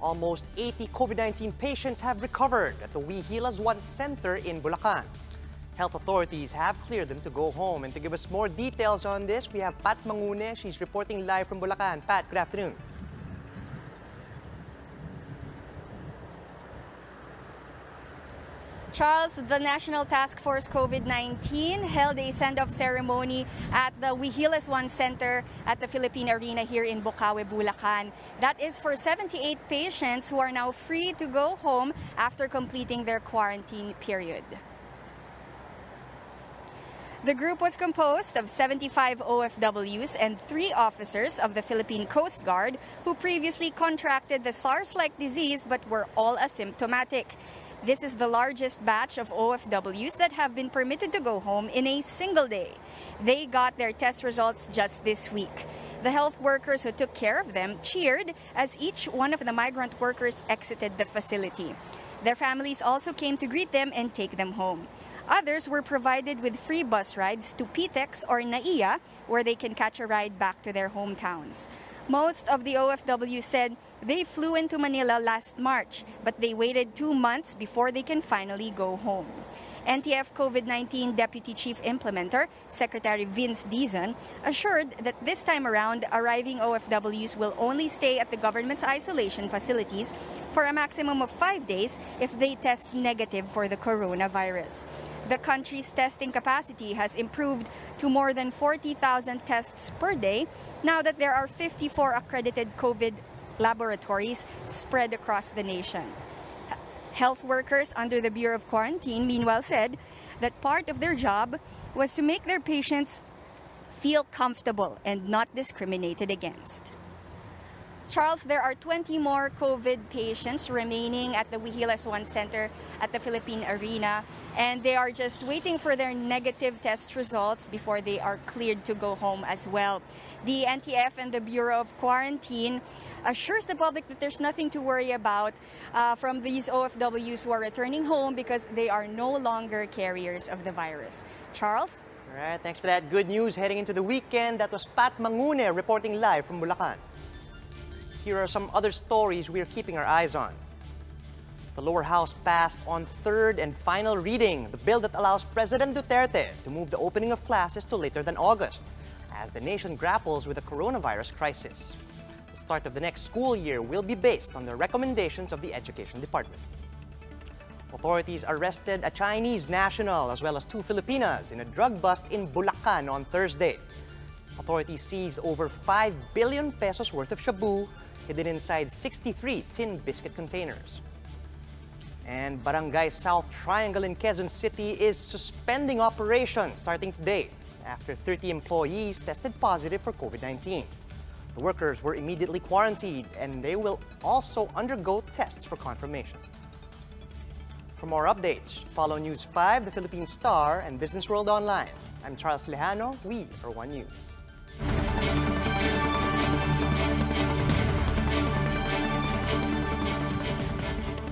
Almost 80 COVID-19 patients have recovered at the Wihilas 1 Center in Bulacan. Health authorities have cleared them to go home. And to give us more details on this, we have Pat Mangune. She's reporting live from Bulacan. Pat, good afternoon. Charles, the National Task Force COVID-19 held a send-off ceremony at the Wihilas 1 Center at the Philippine Arena here in Bocaue, Bulacan. That is for 78 patients who are now free to go home after completing their quarantine period. The group was composed of 75 OFWs and 3 officers of the Philippine Coast Guard who previously contracted the SARS-like disease but were all asymptomatic. This is the largest batch of OFWs that have been permitted to go home in a single day. They got their test results just this week. The health workers who took care of them cheered as each one of the migrant workers exited the facility. Their families also came to greet them and take them home. Others were provided with free bus rides to PTEX or NAIA, where they can catch a ride back to their hometowns. Most of the OFW said they flew into Manila last March, but they waited 2 months before they can finally go home. NTF COVID-19 Deputy Chief Implementer, Secretary Vince Dizon, assured that this time around, arriving OFWs will only stay at the government's isolation facilities for a maximum of 5 days if they test negative for the coronavirus. The country's testing capacity has improved to more than 40,000 tests per day now that there are 54 accredited COVID laboratories spread across the nation. Health workers under the Bureau of Quarantine, meanwhile, said that part of their job was to make their patients feel comfortable and not discriminated against. Charles, there are 20 more COVID patients remaining at the Wihilas 1 Center at the Philippine Arena, and they are just waiting for their negative test results before they are cleared to go home as well. The NTF and the Bureau of Quarantine assures the public that there's nothing to worry about from these OFWs who are returning home because they are no longer carriers of the virus. Charles? All right, thanks for that good news heading into the weekend. That was Pat Mangune reporting live from Bulacan. Here are some other stories we are keeping our eyes on. The lower house passed on third and final reading the bill that allows President Duterte to move the opening of classes to later than August as the nation grapples with the coronavirus crisis. The start of the next school year will be based on the recommendations of the Education Department. Authorities arrested a Chinese national as well as 2 Filipinas in a drug bust in Bulacan on Thursday. Authorities seized over 5 billion pesos worth of shabu hidden inside 63 tin biscuit containers. And Barangay South Triangle in Quezon City is suspending operations starting today after 30 employees tested positive for COVID-19. The workers were immediately quarantined and they will also undergo tests for confirmation. For more updates, follow News 5, the Philippine Star, and Business World Online. I'm Charles Lejano. We are One News.